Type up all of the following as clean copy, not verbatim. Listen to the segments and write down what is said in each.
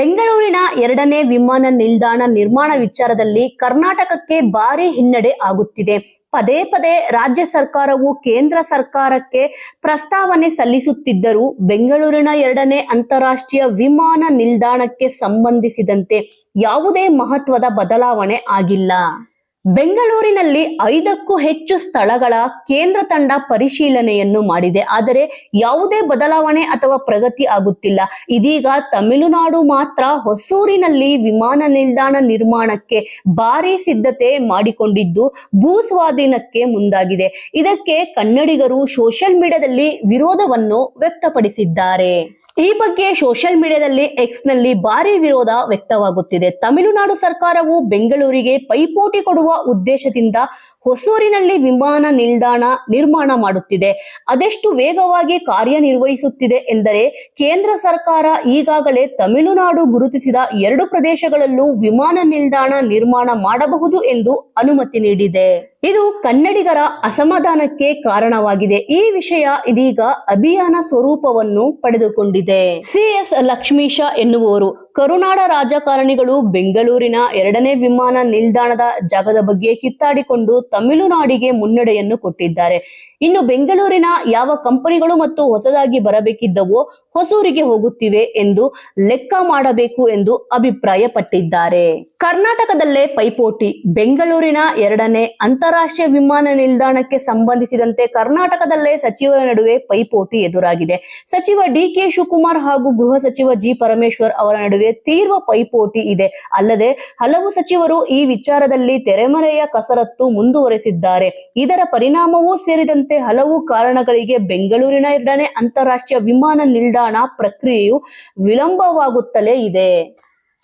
ಬೆಂಗಳೂರಿನ ಎರಡನೇ ವಿಮಾನ ನಿಲ್ದಾಣ ನಿರ್ಮಾಣ ವಿಚಾರದಲ್ಲಿ ಕರ್ನಾಟಕಕ್ಕೆ ಭಾರಿ ಹಿನ್ನಡೆ ಆಗುತ್ತಿದೆ. ಪದೇ ಪದೇ ರಾಜ್ಯ ಸರ್ಕಾರವು ಕೇಂದ್ರ ಸರ್ಕಾರಕ್ಕೆ ಪ್ರಸ್ತಾವನೆ ಸಲ್ಲಿಸುತ್ತಿದ್ದರೂ ಬೆಂಗಳೂರಿನ ಎರಡನೇ ಅಂತಾರಾಷ್ಟ್ರೀಯ ವಿಮಾನ ನಿಲ್ದಾಣಕ್ಕೆ ಸಂಬಂಧಿಸಿದಂತೆ ಯಾವುದೇ ಮಹತ್ವದ ಬದಲಾವಣೆ ಆಗಿಲ್ಲ. ಬೆಂಗಳೂರಿನಲ್ಲಿ 5ಕ್ಕೂ ಹೆಚ್ಚು ಸ್ಥಳಗಳ ಕೇಂದ್ರ ತಂಡ ಪರಿಶೀಲನೆಯನ್ನು ಮಾಡಿದೆ. ಆದರೆ ಯಾವುದೇ ಬದಲಾವಣೆ ಅಥವಾ ಪ್ರಗತಿ ಆಗುತ್ತಿಲ್ಲ. ಇದೀಗ ತಮಿಳುನಾಡು ಮಾತ್ರ ಹೊಸೂರಿನಲ್ಲಿ ವಿಮಾನ ನಿಲ್ದಾಣ ನಿರ್ಮಾಣಕ್ಕೆ ಭಾರಿ ಸಿದ್ಧತೆ ಮಾಡಿಕೊಂಡಿದ್ದು ಭೂ ಸ್ವಾಧೀನಕ್ಕೆ ಮುಂದಾಗಿದೆ. ಇದಕ್ಕೆ ಕನ್ನಡಿಗರು ಸೋಷಿಯಲ್ ಮೀಡಿಯಾದಲ್ಲಿ ವಿರೋಧವನ್ನು ವ್ಯಕ್ತಪಡಿಸಿದ್ದಾರೆ. ಈ ಬಗ್ಗೆ ಸೋಷಿಯಲ್ ಮೀಡಿಯಾದಲ್ಲಿ ಎಕ್ಸ್ ನಲ್ಲಿ ಭಾರಿ ವಿರೋಧ ವ್ಯಕ್ತವಾಗುತ್ತಿದೆ. ತಮಿಳುನಾಡು ಸರ್ಕಾರವು ಬೆಂಗಳೂರಿಗೆ ಪೈಪೋಟಿ ಕೊಡುವ ಉದ್ದೇಶದಿಂದ ಹೊಸೂರಿನಲ್ಲಿ ವಿಮಾನ ನಿಲ್ದಾಣ ನಿರ್ಮಾಣ ಮಾಡುತ್ತಿದೆ. ಅದೆಷ್ಟು ವೇಗವಾಗಿ ಕಾರ್ಯನಿರ್ವಹಿಸುತ್ತಿದೆ ಎಂದರೆ ಕೇಂದ್ರ ಸರ್ಕಾರ ಈಗಾಗಲೇ ತಮಿಳುನಾಡು ಗುರುತಿಸಿದ 2 ಪ್ರದೇಶಗಳಲ್ಲೂ ವಿಮಾನ ನಿಲ್ದಾಣ ನಿರ್ಮಾಣ ಮಾಡಬಹುದು ಎಂದು ಅನುಮತಿ ನೀಡಿದೆ. ಇದು ಕನ್ನಡಿಗರ ಅಸಮಾಧಾನಕ್ಕೆ ಕಾರಣವಾಗಿದೆ. ಈ ವಿಷಯ ಇದೀಗ ಅಭಿಯಾನ ಸ್ವರೂಪವನ್ನು ಪಡೆದುಕೊಂಡಿದೆ. CS ಲಕ್ಷ್ಮೀಶ ಎನ್ನುವವರು ಕರುನಾಡ ರಾಜಕಾರಣಿಗಳು ಬೆಂಗಳೂರಿನ ಎರಡನೇ ವಿಮಾನ ನಿಲ್ದಾಣದ ಜಾಗದ ಬಗ್ಗೆ ಕಿತ್ತಾಡಿಕೊಂಡು ತಮಿಳುನಾಡಿಗೆ ಮುನ್ನಡೆಯನ್ನು ಕೊಟ್ಟಿದ್ದಾರೆ. ಇನ್ನು ಬೆಂಗಳೂರಿನ ಯಾವ ಕಂಪನಿಗಳು ಮತ್ತು ಹೊಸದಾಗಿ ಬರಬೇಕಿದ್ದವೋ ಹೊಸೂರಿಗೆ ಹೋಗುತ್ತಿವೆ ಎಂದು ಲೆಕ್ಕ ಮಾಡಬೇಕು ಎಂದು ಅಭಿಪ್ರಾಯಪಟ್ಟಿದ್ದಾರೆ. ಕರ್ನಾಟಕದಲ್ಲೇ ಪೈಪೋಟಿ. ಬೆಂಗಳೂರಿನ ಎರಡನೇ ಅಂತಾರಾಷ್ಟ್ರೀಯ ವಿಮಾನ ನಿಲ್ದಾಣಕ್ಕೆ ಸಂಬಂಧಿಸಿದಂತೆ ಕರ್ನಾಟಕದಲ್ಲೇ ಸಚಿವರ ನಡುವೆ ಪೈಪೋಟಿ ಎದುರಾಗಿದೆ. ಸಚಿವ DK ಶಿವಕುಮಾರ್ ಹಾಗೂ ಗೃಹ ಸಚಿವ G ಪರಮೇಶ್ವರ್ ಅವರ ನಡುವೆ ತೀವ್ರ ಪೈಪೋಟಿ ಇದೆ. ಅಲ್ಲದೆ ಹಲವು ಸಚಿವರು ಈ ವಿಚಾರದಲ್ಲಿ ತೆರೆಮರೆಯ ಕಸರತ್ತು ಮುಂದುವರೆಸಿದ್ದಾರೆ. ಇದರ ಪರಿಣಾಮವೂ ಸೇರಿದಂತೆ ಹಲವು ಕಾರಣಗಳಿಗೆ ಬೆಂಗಳೂರಿನ ಎರಡನೇ ಅಂತಾರಾಷ್ಟ್ರೀಯ ವಿಮಾನ ನಿಲ್ದಾಣ ಪ್ರಕ್ರಿಯೆಯು ವಿಳಂಬವಾಗುತ್ತಲೇ ಇದೆ.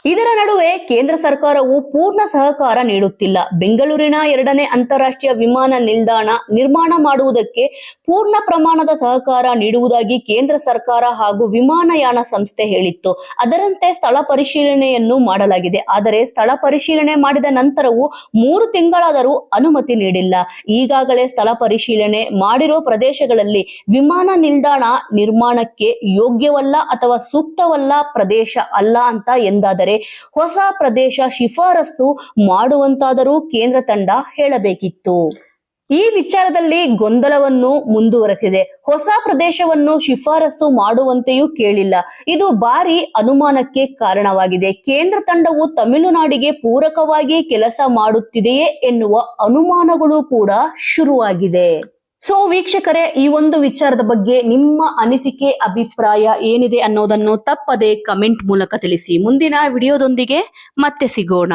ಇದರ ನಡುವೆ ಕೇಂದ್ರ ಸರ್ಕಾರವು ಪೂರ್ಣ ಸಹಕಾರ ನೀಡುತ್ತಿಲ್ಲ. ಬೆಂಗಳೂರಿನ ಎರಡನೇ ಅಂತಾರಾಷ್ಟ್ರೀಯ ವಿಮಾನ ನಿಲ್ದಾಣ ನಿರ್ಮಾಣ ಮಾಡುವುದಕ್ಕೆ ಪೂರ್ಣ ಪ್ರಮಾಣದ ಸಹಕಾರ ನೀಡುವುದಾಗಿ ಕೇಂದ್ರ ಸರ್ಕಾರ ಹಾಗೂ ವಿಮಾನಯಾನ ಸಂಸ್ಥೆ ಹೇಳಿತ್ತು. ಅದರಂತೆ ಸ್ಥಳ ಪರಿಶೀಲನೆಯನ್ನು ಮಾಡಲಾಗಿದೆ. ಆದರೆ ಸ್ಥಳ ಪರಿಶೀಲನೆ ಮಾಡಿದ ನಂತರವೂ 3 ತಿಂಗಳಾದರೂ ಅನುಮತಿ ನೀಡಿಲ್ಲ. ಈಗಾಗಲೇ ಸ್ಥಳ ಪರಿಶೀಲನೆ ಮಾಡಿರೋ ಪ್ರದೇಶಗಳಲ್ಲಿ ವಿಮಾನ ನಿಲ್ದಾಣ ನಿರ್ಮಾಣಕ್ಕೆ ಯೋಗ್ಯವಲ್ಲ ಅಥವಾ ಸೂಕ್ತವಲ್ಲ ಪ್ರದೇಶ ಅಲ್ಲ ಅಂತ ಎಂದಾದರೆ ಹೊಸ ಪ್ರದೇಶ ಶಿಫಾರಸು ಮಾಡುವಂತಾದರೂ ಕೇಂದ್ರ ತಂಡ ಹೇಳಬೇಕಿತ್ತು. ಈ ವಿಚಾರದಲ್ಲಿ ಗೊಂದಲವನ್ನು ಮುಂದುವರೆಸಿದೆ. ಹೊಸ ಪ್ರದೇಶವನ್ನು ಶಿಫಾರಸು ಮಾಡುವಂತೆಯೂ ಕೇಳಿಲ್ಲ. ಇದು ಭಾರಿ ಅನುಮಾನಕ್ಕೆ ಕಾರಣವಾಗಿದೆ. ಕೇಂದ್ರ ತಂಡವು ತಮಿಳುನಾಡಿಗೆ ಪೂರಕವಾಗಿ ಕೆಲಸ ಮಾಡುತ್ತಿದೆಯೇ ಎನ್ನುವ ಅನುಮಾನಗಳು ಕೂಡ ಶುರುವಾಗಿದೆ. ಸೊ ವೀಕ್ಷಕರೇ, ಈ ಒಂದು ವಿಚಾರದ ಬಗ್ಗೆ ನಿಮ್ಮ ಅನಿಸಿಕೆ ಅಭಿಪ್ರಾಯ ಏನಿದೆ ಅನ್ನೋದನ್ನು ತಪ್ಪದೆ ಕಮೆಂಟ್ ಮೂಲಕ ತಿಳಿಸಿ. ಮುಂದಿನ ವಿಡಿಯೋದೊಂದಿಗೆ ಮತ್ತೆ ಸಿಗೋಣ.